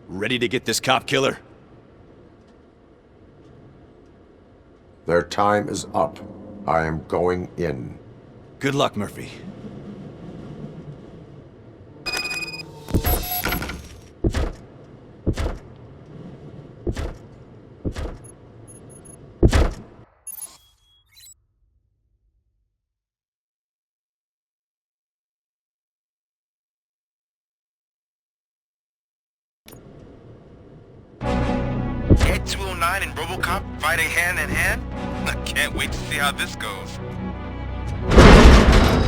Ready to get this cop killer? Their time is up. I am going in. Good luck, Murphy. Ed 209 and Robocop fighting hand in hand? I can't wait to see how this goes.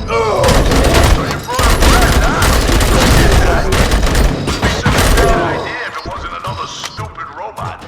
So you brought him back, huh? It'd be such a bad idea if it wasn't another stupid robot.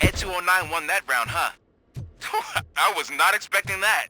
Ed 209 won that round, huh? I was not expecting that.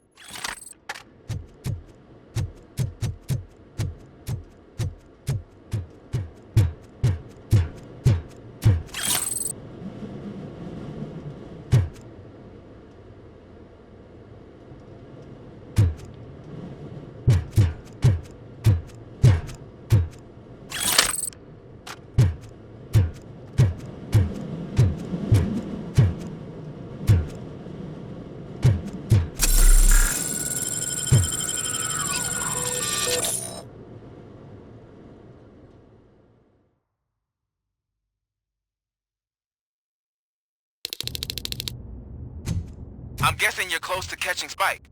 I'm guessing you're close to catching Spike.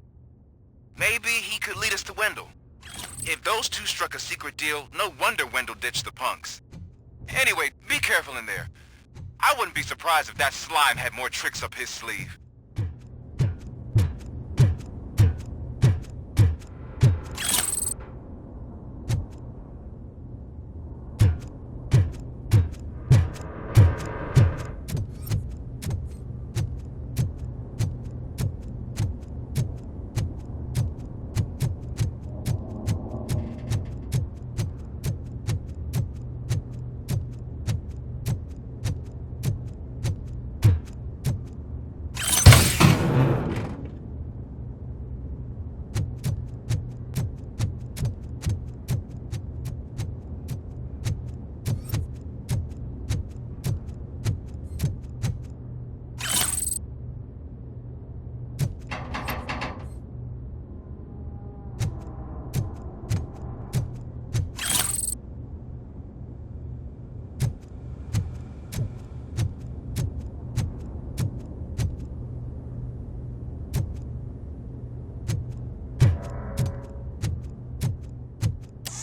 Maybe he could lead us to Wendell. If those two struck a secret deal, no wonder Wendell ditched the punks. Anyway, be careful in there. I wouldn't be surprised if that slime had more tricks up his sleeve.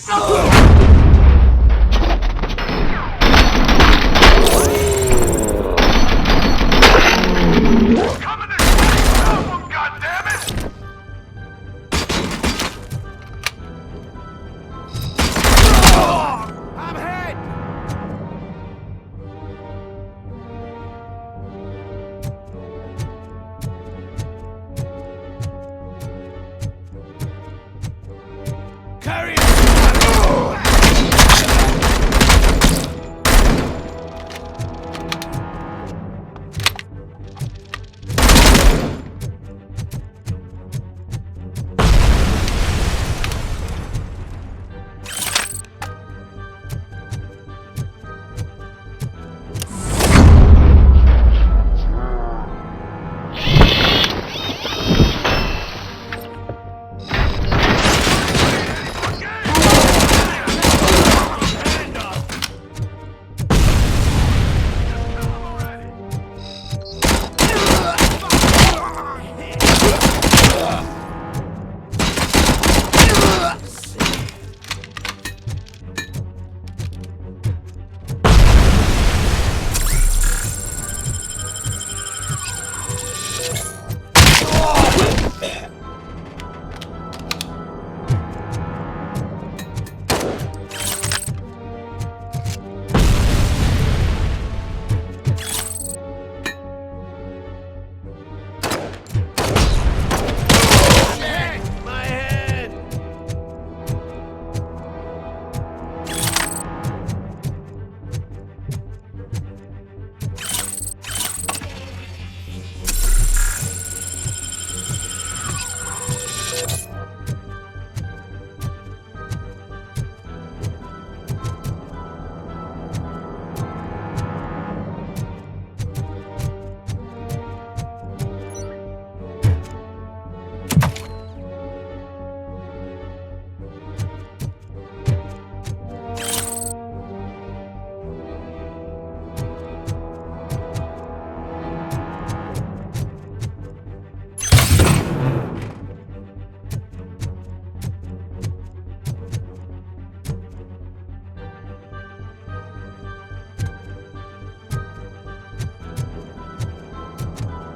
Coming to stop them, goddammit! I'm hit! Carry it!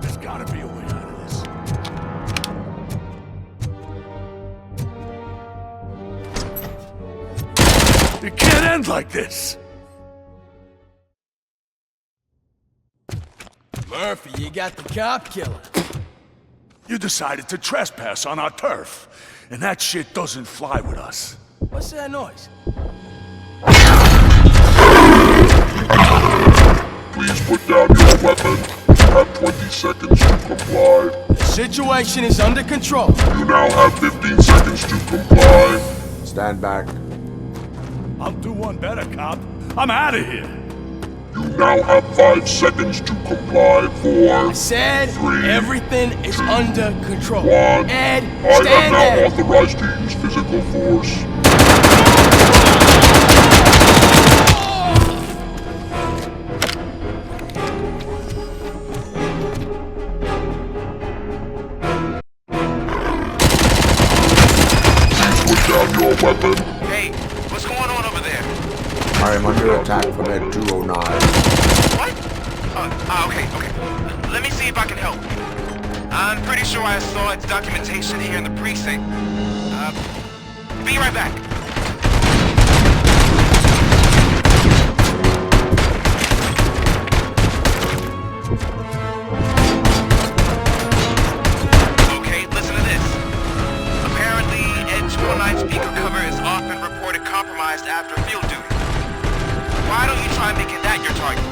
There's gotta be a way out of this. It can't end like this! Murphy, you got the cop killer. You decided to trespass on our turf, and that shit doesn't fly with us. What's that noise? Please put down your weapon. You have 20 seconds to comply. The situation is under control. You now have 15 seconds to comply. Stand back. I'll do one better, cop. I'm out of here. You now have 5 seconds to comply. 4, I said 3, everything is under control. 1. Ed, I stand am now there. authorized to use physical force. Put down your weapon. Hey, what's going on over there? I am under attack from Ed 209. What? Okay. Let me see if I can help. I'm pretty sure I saw its documentation here in the precinct. Be right back. Okay, listen to this. Apparently, Ed 209 speaker cover is often reported compromised after field duty. Why don't you try making that your target?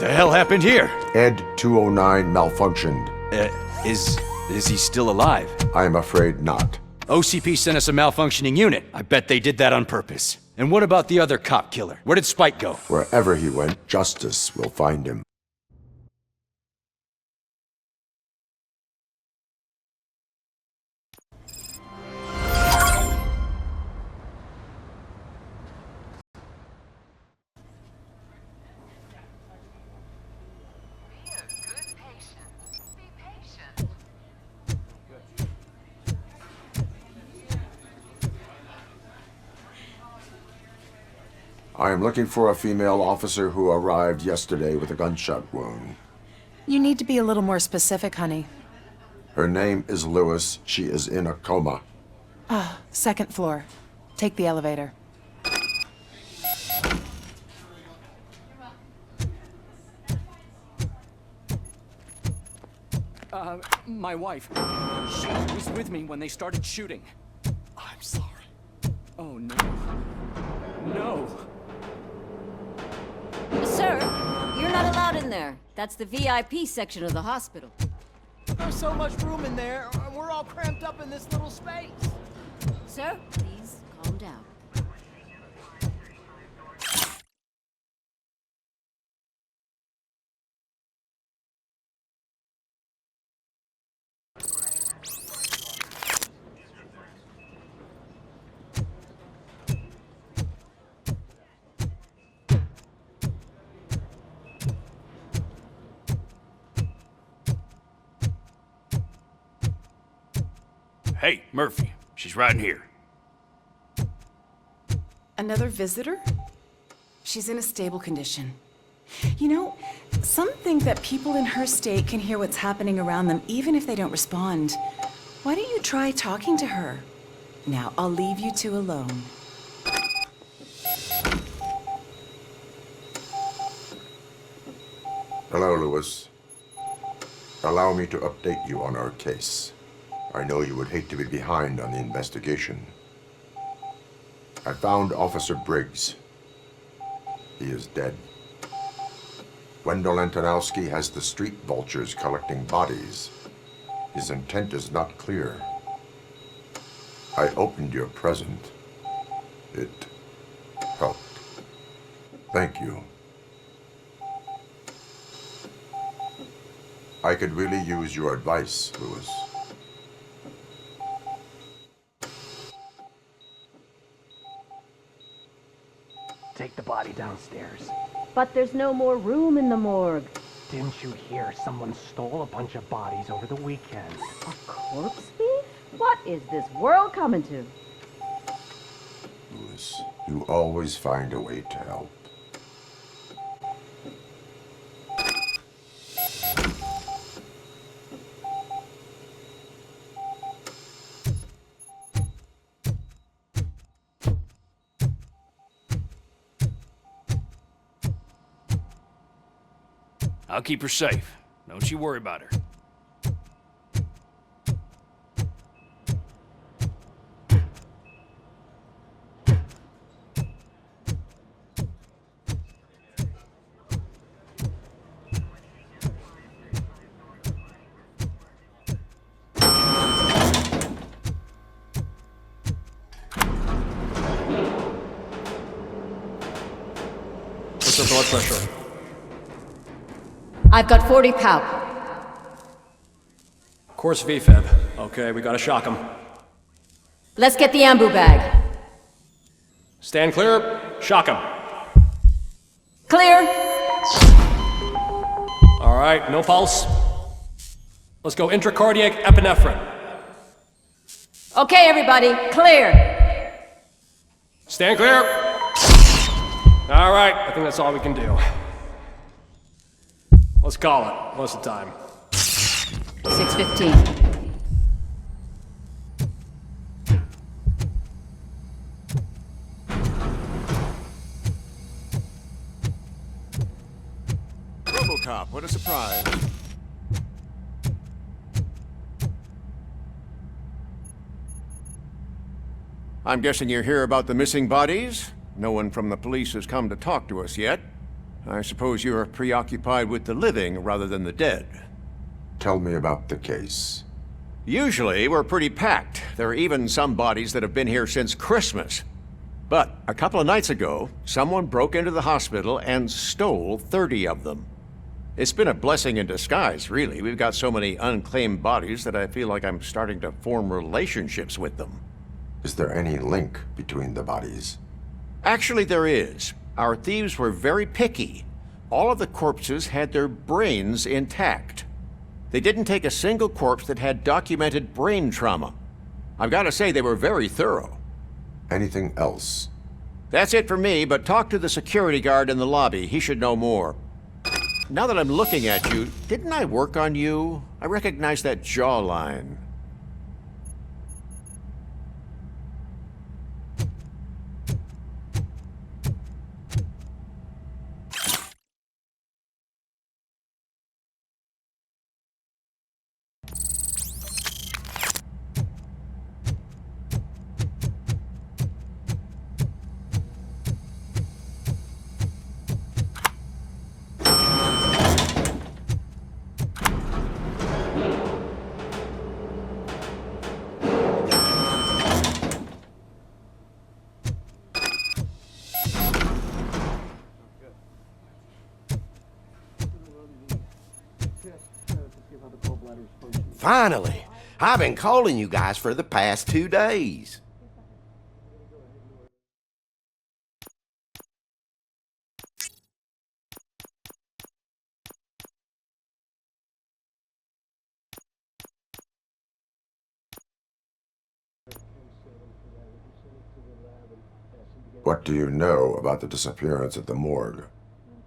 the hell happened here? Ed 209 malfunctioned. Is he still alive? I am afraid not. OCP sent us a malfunctioning unit. I bet they did that on purpose. And what about the other cop killer? Where did Spike go? Wherever he went, justice will find him. I am looking for a female officer who arrived yesterday with a gunshot wound. You need to be a little more specific, honey. Her name is Lewis. She is in a coma. Second floor. Take the elevator. My wife. She was with me when they started shooting. I'm sorry. Oh, no. No. Sir, you're not allowed in there. That's the VIP section of the hospital. There's so much room in there, and we're all cramped up in this little space. Sir, please calm down. Hey, Murphy. She's right in here. Another visitor? She's in a stable condition. You know, some think that people in her state can hear what's happening around them even if they don't respond. Why don't you try talking to her? Now, I'll leave you two alone. Hello, Lewis. Allow me to update you on our case. I know you would hate to be behind on the investigation. I found Officer Briggs. He is dead. Wendell Antonowski has the street vultures collecting bodies. His intent is not clear. I opened your present. It helped. Thank you. I could really use your advice, Lewis. Take the body downstairs. But there's no more room in the morgue. Didn't you hear someone stole a bunch of bodies over the weekend? A corpse thief? What is this world coming to? Lewis, you always find a way to help. I'll keep her safe. Don't you worry about her. What's her blood pressure? I've got 40 pow. Course VFib. Okay, we gotta shock him. Let's get the ambu bag. Stand clear, shock him. Clear. All right, no pulse. Let's go intracardiac epinephrine. Okay, everybody, clear. Stand clear. All right, I think that's all we can do. Let's call it. What's the time? 6:15. Robocop, what a surprise. I'm guessing you're here about the missing bodies? No one from the police has come to talk to us yet. I suppose you're preoccupied with the living rather than the dead. Tell me about the case. Usually, we're pretty packed. There are even some bodies that have been here since Christmas. But a couple of nights ago, someone broke into the hospital and stole 30 of them. It's been a blessing in disguise, really. We've got so many unclaimed bodies that I feel like I'm starting to form relationships with them. Is there any link between the bodies? Actually, there is. Our thieves were very picky. All of the corpses had their brains intact. They didn't take a single corpse that had documented brain trauma. I've got to say, they were very thorough. Anything else? That's it for me, but talk to the security guard in the lobby. He should know more. Now that I'm looking at you, didn't I work on you? I recognize that jawline. Finally! I've been calling you guys for the past 2 days. What do you know about the disappearance at the morgue?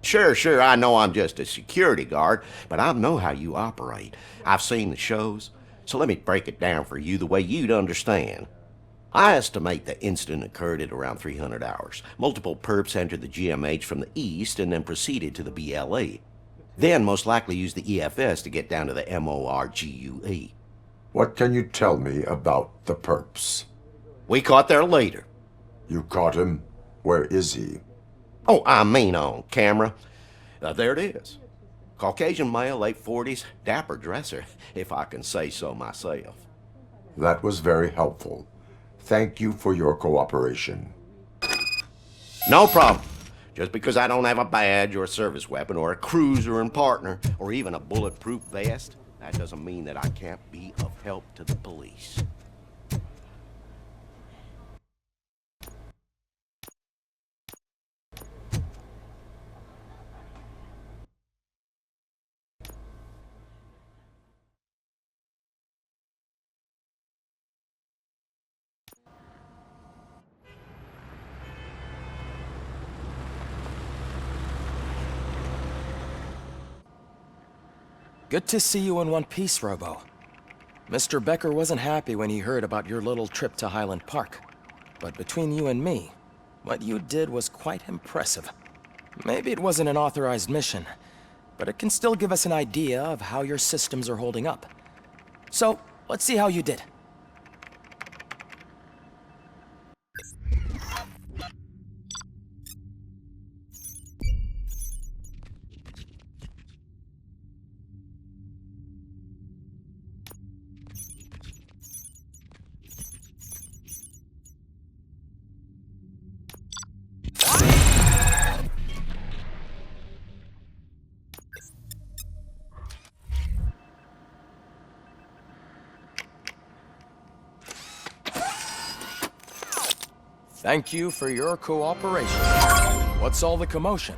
Sure, I know I'm just a security guard, but I know how you operate. I've seen the shows, so let me break it down for you the way you'd understand. I estimate the incident occurred at around 300 hours. Multiple perps entered the GMH from the east and then proceeded to the BLE. Then most likely used the EFS to get down to the MORGUE. What can you tell me about the perps? We caught their leader. You caught him? Where is he? Oh, I mean on camera. There it is. Caucasian male, late 40s, dapper dresser, if I can say so myself. That was very helpful. Thank you for your cooperation. No problem. Just because I don't have a badge or a service weapon or a cruiser and partner or even a bulletproof vest, that doesn't mean that I can't be of help to the police. Good to see you in one piece, Robo. Mr. Becker wasn't happy when he heard about your little trip to Highland Park. But between you and me, what you did was quite impressive. Maybe it wasn't an authorized mission, but it can still give us an idea of how your systems are holding up. So, let's see how you did. Thank you for your cooperation. What's all the commotion?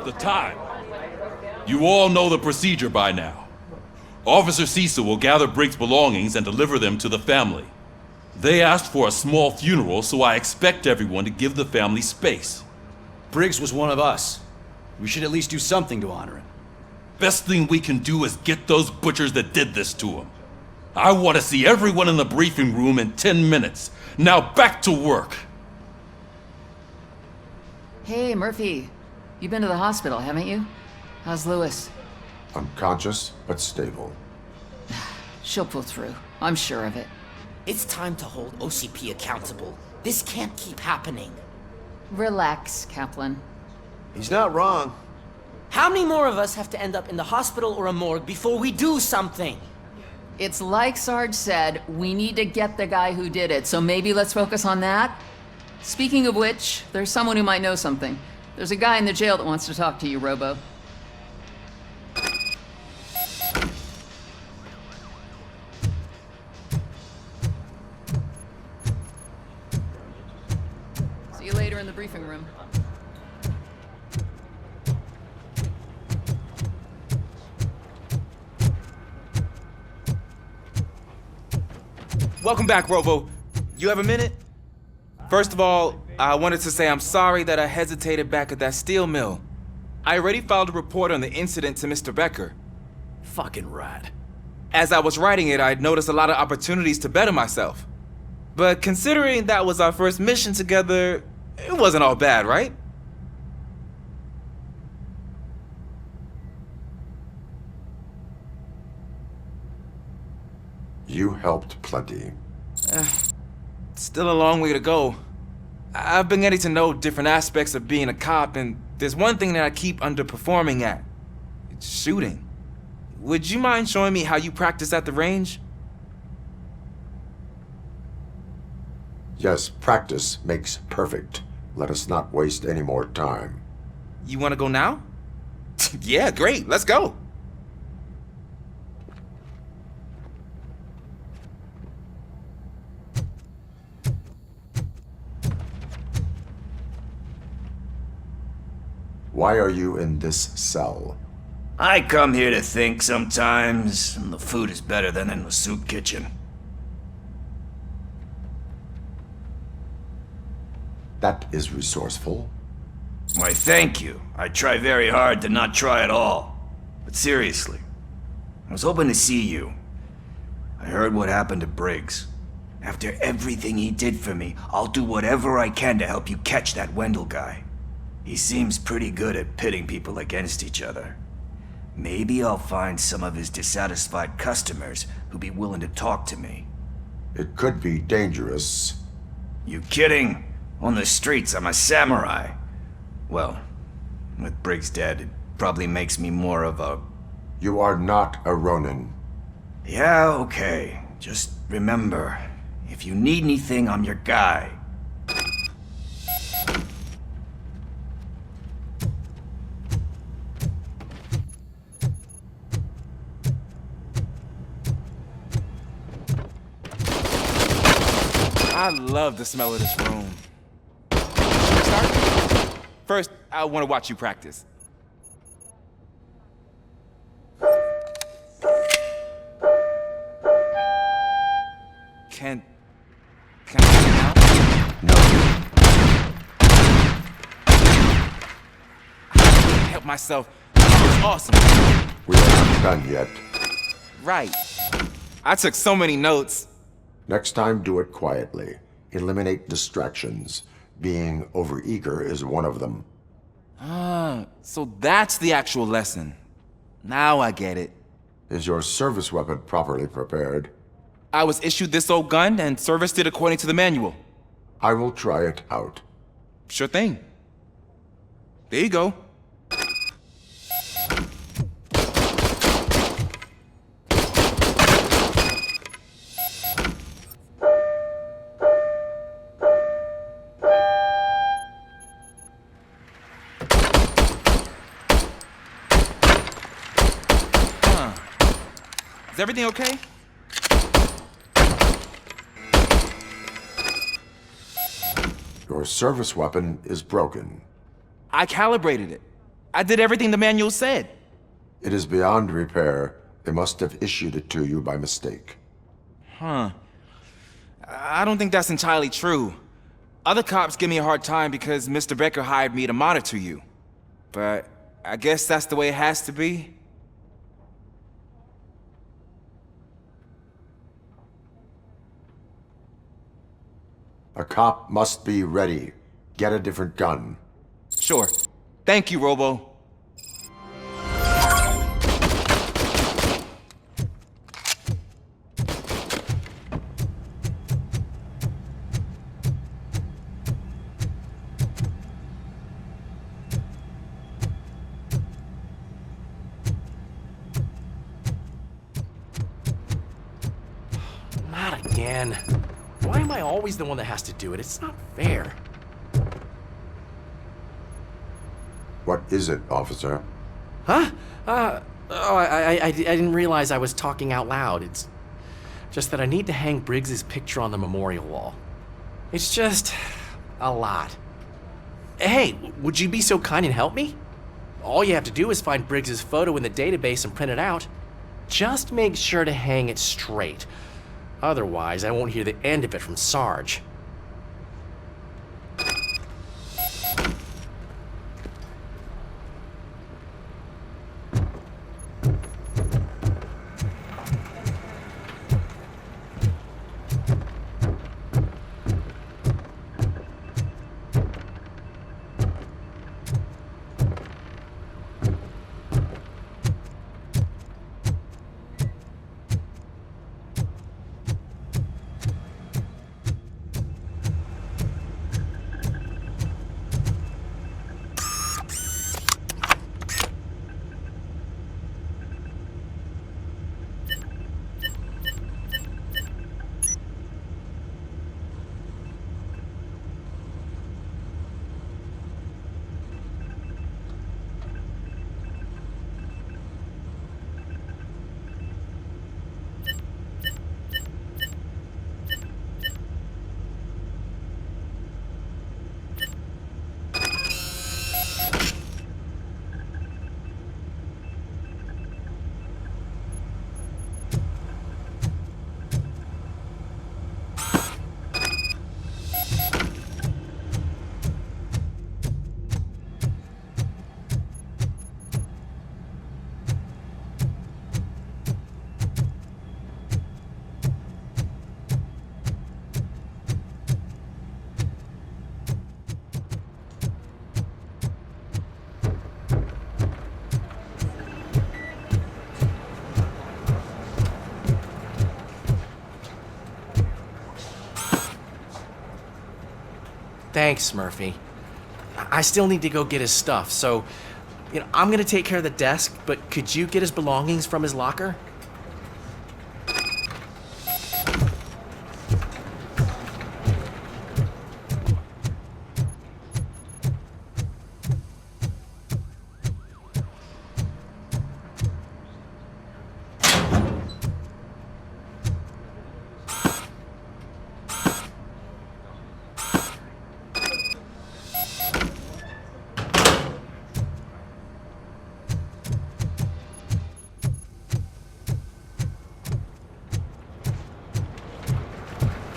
the time. You all know the procedure by now. Officer Cecil will gather Briggs' belongings and deliver them to the family. They asked for a small funeral, so I expect everyone to give the family space. Briggs was one of us. We should at least do something to honor him. Best thing we can do is get those butchers that did this to him. I want to see everyone in the briefing room in 10 minutes. Now back to work. Hey, Murphy. You've been to the hospital, haven't you? How's Lewis? Unconscious, but stable. She'll pull through. I'm sure of it. It's time to hold OCP accountable. This can't keep happening. Relax, Kaplan. He's not wrong. How many more of us have to end up in the hospital or a morgue before we do something? It's like Sarge said, we need to get the guy who did it, so maybe let's focus on that? Speaking of which, there's someone who might know something. There's a guy in the jail that wants to talk to you, Robo. See you later in the briefing room. Welcome back, Robo. You have a minute? First of all, I wanted to say I'm sorry that I hesitated back at that steel mill. I already filed a report on the incident to Mr. Becker. Fucking rat. As I was writing it, I'd noticed a lot of opportunities to better myself. But considering that was our first mission together, it wasn't all bad, right? You helped plenty. Still a long way to go. I've been getting to know different aspects of being a cop, and there's one thing that I keep underperforming at. It's shooting. Would you mind showing me how you practice at the range? Yes, practice makes perfect. Let us not waste any more time. You want to go now? Yeah, great. Let's go. Why are you in this cell? I come here to think sometimes, and the food is better than in the soup kitchen. That is resourceful. Why, thank you. I try very hard to not try at all. But seriously, I was hoping to see you. I heard what happened to Briggs. After everything he did for me, I'll do whatever I can to help you catch that Wendell guy. He seems pretty good at pitting people against each other. Maybe I'll find some of his dissatisfied customers who'd be willing to talk to me. It could be dangerous. You kidding? On the streets, I'm a samurai. Well, with Briggs dead, it probably makes me more of a... You are not a Ronin. Yeah, okay. Just remember, if you need anything, I'm your guy. I love the smell of this room. Start? First, I want to watch you practice. Can I now? No. I can't help myself. It's awesome. We are not done yet. Right. I took so many notes. Next time, do it quietly. Eliminate distractions. Being overeager is one of them. Ah, so that's the actual lesson. Now I get it. Is your service weapon properly prepared? I was issued this old gun and serviced it according to the manual. I will try it out. Sure thing. There you go. Is everything okay? Your service weapon is broken. I calibrated it. I did everything the manual said. It is beyond repair. They must have issued it to you by mistake. Huh. I don't think that's entirely true. Other cops give me a hard time because Mr. Becker hired me to monitor you. But I guess that's the way it has to be. A cop must be ready. Get a different gun. Sure. Thank you, Robo. Not again. Why am I always the one that has to do it? It's not fair. What is it, officer? Huh? I didn't realize I was talking out loud. It's just that I need to hang Briggs's picture on the memorial wall. It's just a lot. Hey, would you be so kind and help me? All you have to do is find Briggs's photo in the database and print it out. Just make sure to hang it straight. Otherwise, I won't hear the end of it from Sarge. Thanks, Murphy. I still need to go get his stuff, so, I'm gonna take care of the desk, but could you get his belongings from his locker?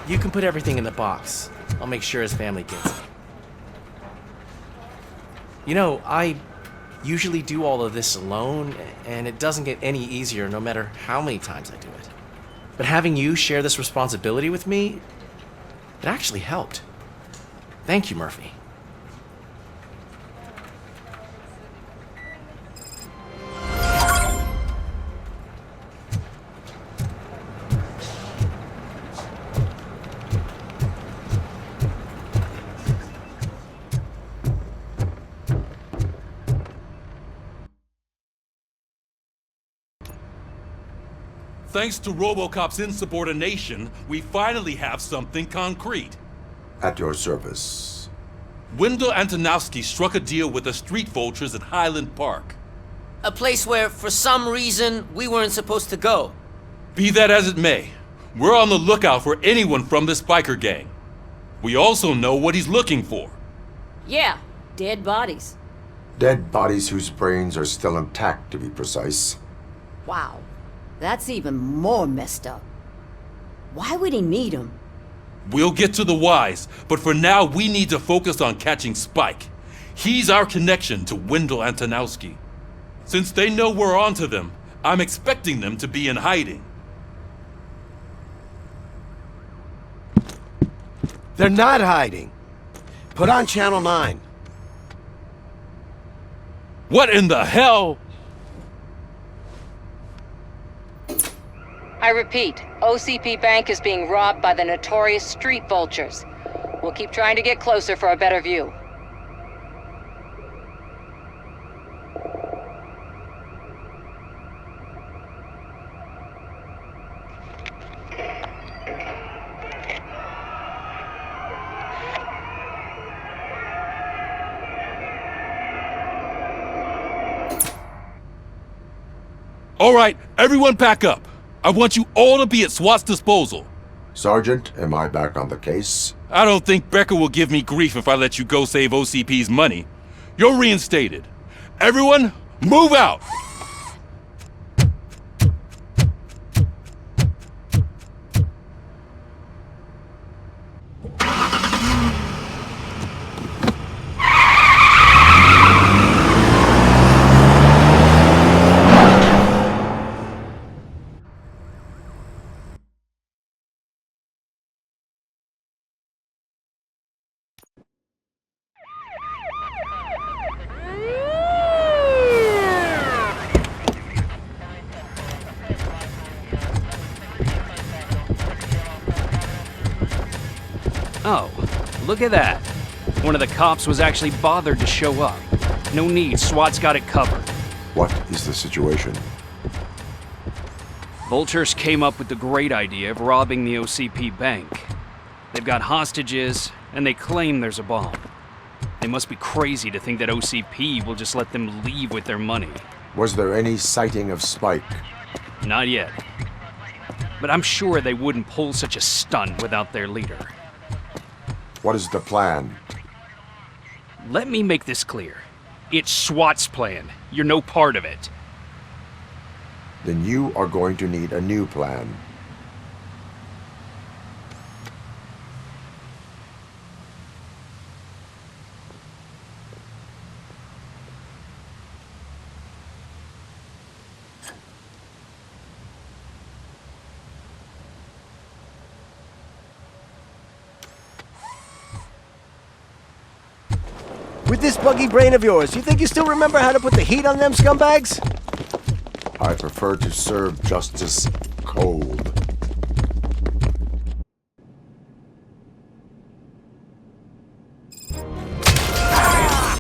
You can put everything in the box. I'll make sure his family gets it. I usually do all of this alone, and it doesn't get any easier no matter how many times I do it. But having you share this responsibility with me, it actually helped. Thank you, Murphy. Thanks to Robocop's insubordination, we finally have something concrete. At your service. Wendell Antonowski struck a deal with the street vultures at Highland Park. A place where, for some reason, we weren't supposed to go. Be that as it may, we're on the lookout for anyone from this biker gang. We also know what he's looking for. Yeah, dead bodies. Dead bodies whose brains are still intact, to be precise. Wow. That's even more messed up. Why would he need him? We'll get to the whys, but for now we need to focus on catching Spike. He's our connection to Wendell Antonowski. Since they know we're onto them, I'm expecting them to be in hiding. They're not hiding. Put on Channel 9. What in the hell? I repeat, OCP Bank is being robbed by the notorious street vultures. We'll keep trying to get closer for a better view. All right, everyone pack up. I want you all to be at SWAT's disposal. Sergeant, am I back on the case? I don't think Becker will give me grief if I let you go save OCP's money. You're reinstated. Everyone, move out! Oh, look at that. One of the cops was actually bothered to show up. No need, SWAT's got it covered. What is the situation? Vultures came up with the great idea of robbing the OCP bank. They've got hostages, and they claim there's a bomb. They must be crazy to think that OCP will just let them leave with their money. Was there any sighting of Spike? Not yet. But I'm sure they wouldn't pull such a stunt without their leader. What is the plan? Let me make this clear. It's SWAT's plan. You're no part of it. Then you are going to need a new plan. With this buggy brain of yours, you think you still remember how to put the heat on them scumbags? I prefer to serve justice cold.